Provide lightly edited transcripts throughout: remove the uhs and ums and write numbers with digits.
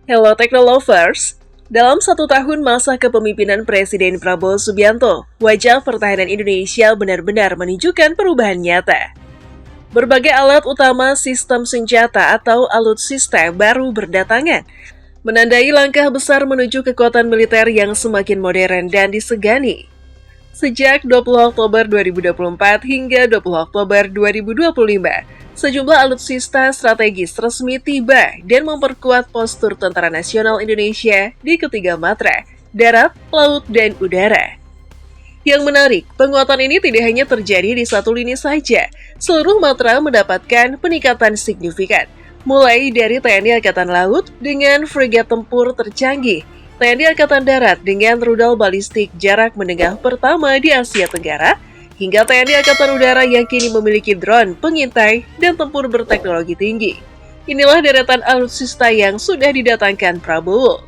Hello Technolovers! Dalam 1 tahun masa kepemimpinan Presiden Prabowo Subianto, wajah pertahanan Indonesia benar-benar menunjukkan perubahan nyata. Berbagai alat utama sistem senjata atau alutsista baru berdatangan, menandai langkah besar menuju kekuatan militer yang semakin modern dan disegani. Sejak 20 Oktober 2024 hingga 20 Oktober 2025, sejumlah alutsista strategis resmi tiba dan memperkuat postur Tentara Nasional Indonesia di ketiga matra, darat, laut, dan udara. Yang menarik, penguatan ini tidak hanya terjadi di satu lini saja. Seluruh matra mendapatkan peningkatan signifikan, mulai dari TNI Angkatan Laut dengan frigat tempur tercanggih, TNI Angkatan Darat dengan rudal balistik jarak menengah pertama di Asia Tenggara, hingga TNI Angkatan Udara yang kini memiliki drone, pengintai, dan tempur berteknologi tinggi. Inilah deretan alutsista yang sudah didatangkan Prabowo.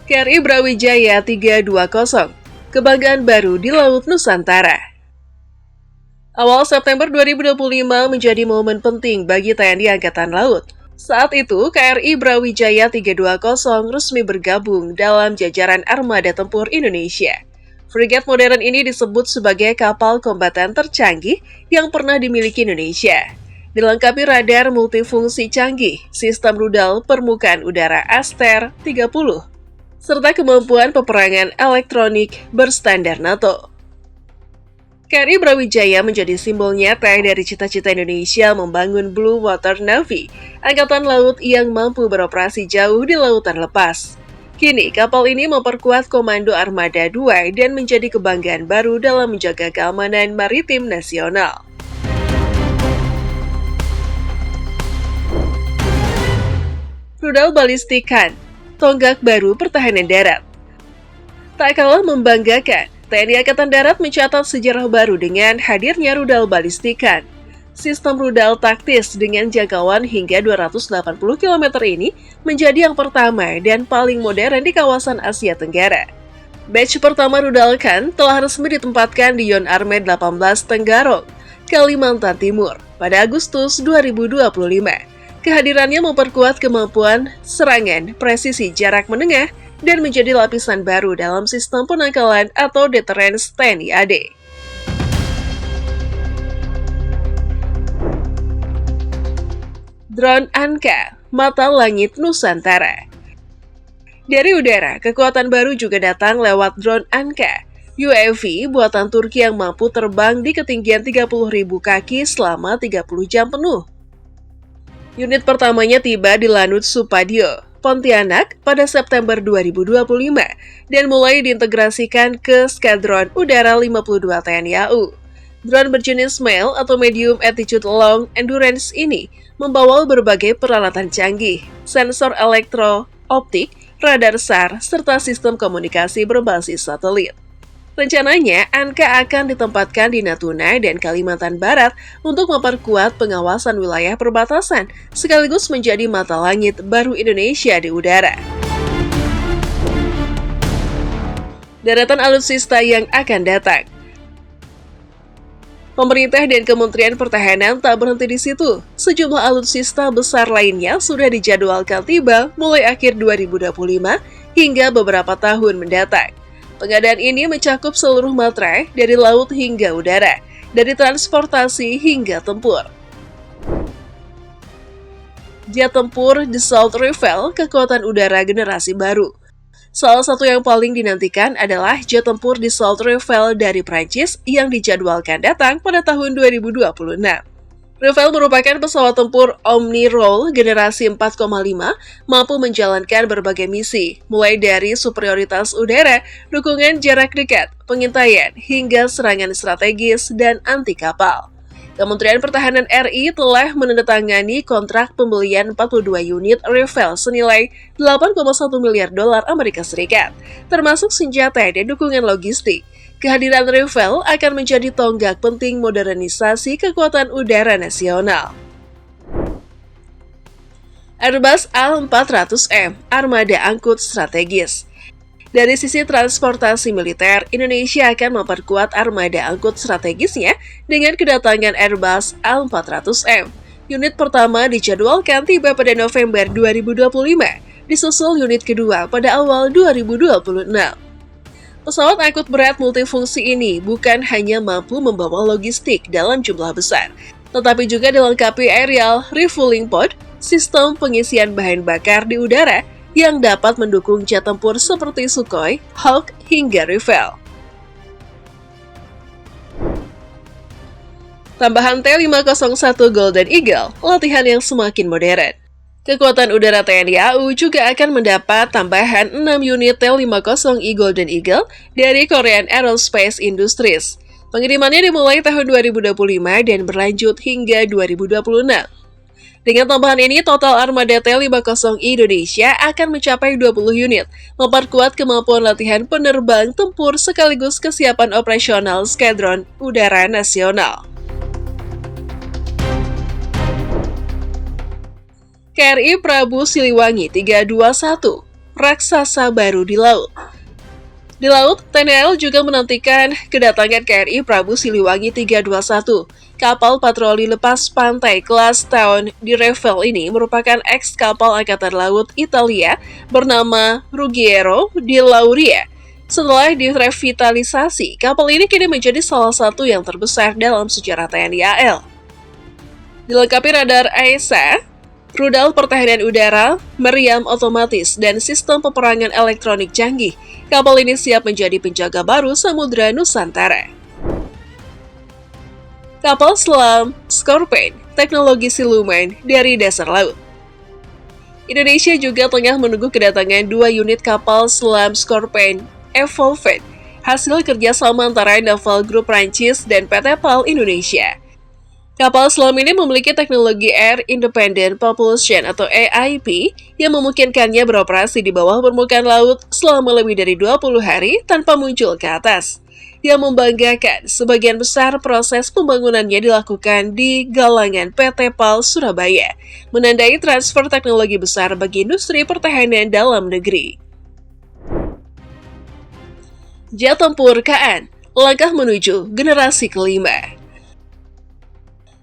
KRI Brawijaya 320, kebanggaan baru di Laut Nusantara. Awal September 2025 menjadi momen penting bagi TNI Angkatan Laut. Saat itu, KRI Brawijaya 320 resmi bergabung dalam jajaran Armada Tempur Indonesia. Frigat modern ini disebut sebagai kapal kombatan tercanggih yang pernah dimiliki Indonesia. Dilengkapi radar multifungsi canggih, sistem rudal permukaan udara Aster 30, serta kemampuan peperangan elektronik berstandar NATO. KRI Brawijaya menjadi simbol nyata dari cita-cita Indonesia membangun Blue Water Navy, angkatan laut yang mampu beroperasi jauh di lautan lepas. Kini, kapal ini memperkuat Komando Armada 2 dan menjadi kebanggaan baru dalam menjaga keamanan maritim nasional. Rudal balistik Khan, tonggak baru pertahanan darat. Tak kalah membanggakan, TNI Angkatan Darat mencatat sejarah baru dengan hadirnya rudal balistik Khan. Sistem rudal taktis dengan jangkauan hingga 280 km ini menjadi yang pertama dan paling modern di kawasan Asia Tenggara. Batch pertama rudal Khan telah resmi ditempatkan di Yon Armed 18 Tenggarong, Kalimantan Timur pada Agustus 2025. Kehadirannya memperkuat kemampuan serangan presisi jarak menengah dan menjadi lapisan baru dalam sistem penangkalan atau deterrence TNI AD. Drone Anka, mata langit Nusantara. Dari udara, kekuatan baru juga datang lewat drone Anka, UAV buatan Turki yang mampu terbang di ketinggian 30.000 kaki selama 30 jam penuh. Unit pertamanya tiba di Lanut Supadio, Pontianak pada September 2025 dan mulai diintegrasikan ke Skadron Udara 52 TNI AU. Drone berjenis MALE atau Medium Altitude Long Endurance ini membawa berbagai peralatan canggih, sensor elektro-optik, radar SAR, serta sistem komunikasi berbasis satelit. Rencananya, Anka akan ditempatkan di Natuna dan Kalimantan Barat untuk memperkuat pengawasan wilayah perbatasan, sekaligus menjadi mata langit baru Indonesia di udara. Deretan alutsista yang akan datang. Pemerintah dan Kementerian Pertahanan tak berhenti di situ. Sejumlah alutsista besar lainnya sudah dijadwalkan tiba mulai akhir 2025 hingga beberapa tahun mendatang. Pengadaan ini mencakup seluruh matra dari laut hingga udara, dari transportasi hingga tempur. Jet tempur Dassault Rafale, kekuatan udara generasi baru. Salah satu yang paling dinantikan adalah jet tempur Dassault Rafale dari Prancis yang dijadwalkan datang pada tahun 2026. Rafale merupakan pesawat tempur Omni-Role generasi 4,5, mampu menjalankan berbagai misi, mulai dari superioritas udara, dukungan jarak dekat, pengintaian, hingga serangan strategis dan anti kapal. Kementerian Pertahanan RI telah menandatangani kontrak pembelian 42 unit Rafale senilai 8,1 miliar dolar Amerika Serikat, termasuk senjata dan dukungan logistik. Kehadiran Rafale akan menjadi tonggak penting modernisasi kekuatan udara nasional. Airbus A400M, armada angkut strategis. Dari sisi transportasi militer, Indonesia akan memperkuat armada angkut strategisnya dengan kedatangan Airbus A400M. Unit pertama dijadwalkan tiba pada November 2025, disusul unit kedua pada awal 2026. Pesawat angkut berat multifungsi ini bukan hanya mampu membawa logistik dalam jumlah besar, tetapi juga dilengkapi aerial refueling pod, sistem pengisian bahan bakar di udara yang dapat mendukung jet tempur seperti Sukhoi, Hawk, hingga Rafale. Tambahan T-501 Golden Eagle, latihan yang semakin modern. Kekuatan udara TNI AU juga akan mendapat tambahan 6 unit T-50I Golden Eagle dari Korean Aerospace Industries. Pengirimannya dimulai tahun 2025 dan berlanjut hingga 2026. Dengan tambahan ini, total armada T-50I Indonesia akan mencapai 20 unit, memperkuat kemampuan latihan penerbang tempur sekaligus kesiapan operasional Skadron Udara Nasional. KRI Prabu Siliwangi 321, raksasa baru di laut. Di laut, TNI AL juga menantikan kedatangan KRI Prabu Siliwangi 321. Kapal patroli lepas pantai kelas Town di Rafale ini merupakan eks-kapal Angkatan Laut Italia bernama Ruggiero di Lauria. Setelah direvitalisasi, kapal ini kini menjadi salah satu yang terbesar dalam sejarah TNI AL. Dilengkapi radar AESA, rudal pertahanan udara, meriam otomatis, dan sistem peperangan elektronik canggih, kapal ini siap menjadi penjaga baru Samudra Nusantara. Kapal selam Scorpion, teknologi siluman dari dasar laut. Indonesia juga tengah menunggu kedatangan 2 unit kapal selam Scorpion Evolved, hasil kerjasama antara Naval Group Prancis dan PT PAL Indonesia. Kapal selam ini memiliki teknologi Air Independent Propulsion atau AIP yang memungkinkannya beroperasi di bawah permukaan laut selama lebih dari 20 hari tanpa muncul ke atas. Yang membanggakan, sebagian besar proses pembangunannya dilakukan di galangan PT PAL Surabaya, menandai transfer teknologi besar bagi industri pertahanan dalam negeri. Jet tempur KN, langkah menuju generasi kelima.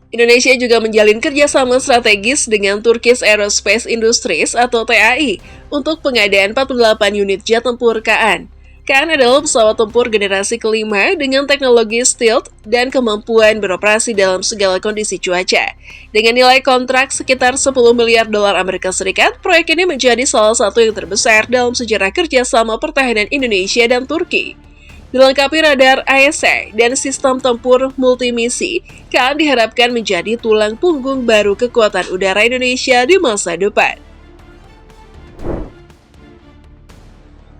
Indonesia juga menjalin kerjasama strategis dengan Turkish Aerospace Industries atau TAI untuk pengadaan 48 unit jet tempur KN. KN adalah pesawat tempur generasi kelima dengan teknologi stealth dan kemampuan beroperasi dalam segala kondisi cuaca. Dengan nilai kontrak sekitar 10 miliar dolar Amerika Serikat, proyek ini menjadi salah satu yang terbesar dalam sejarah kerjasama pertahanan Indonesia dan Turki. Dilengkapi radar AESA dan sistem tempur multimisi, KN diharapkan menjadi tulang punggung baru kekuatan udara Indonesia di masa depan.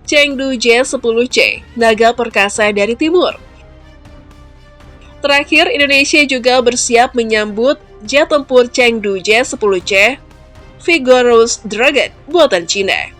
Chengdu J-10C, naga perkasa dari timur. Terakhir, Indonesia juga bersiap menyambut jet tempur Chengdu J-10C Vigorous Dragon buatan Cina.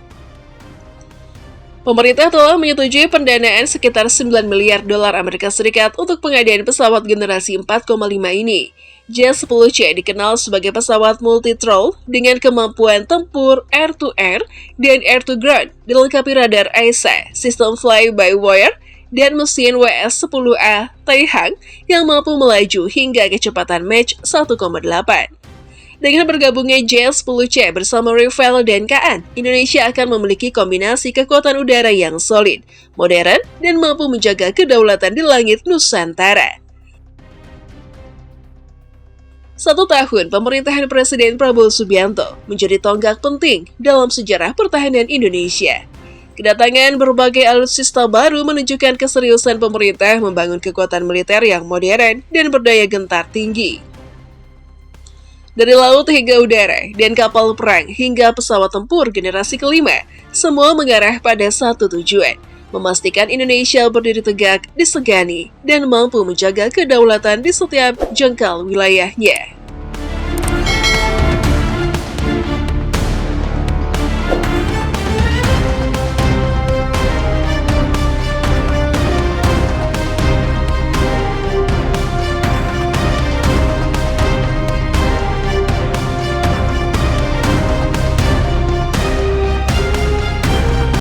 Pemerintah telah menyetujui pendanaan sekitar 9 miliar dolar Amerika Serikat untuk pengadaan pesawat generasi 4,5 ini. J-10C dikenal sebagai pesawat multi-role dengan kemampuan tempur air-to-air dan air-to-ground, dilengkapi radar AESA, sistem fly-by-wire, dan mesin WS-10A Taihang yang mampu melaju hingga kecepatan Mach 1,8. Dengan bergabungnya J-10C bersama Rafale dan KN, Indonesia akan memiliki kombinasi kekuatan udara yang solid, modern, dan mampu menjaga kedaulatan di langit Nusantara. 1 tahun pemerintahan Presiden Prabowo Subianto menjadi tonggak penting dalam sejarah pertahanan Indonesia. Kedatangan berbagai alutsista baru menunjukkan keseriusan pemerintah membangun kekuatan militer yang modern dan berdaya gentar tinggi. Dari laut hingga udara, dan kapal perang hingga pesawat tempur generasi kelima, semua mengarah pada satu tujuan, memastikan Indonesia berdiri tegak, disegani, dan mampu menjaga kedaulatan di setiap jengkal wilayahnya.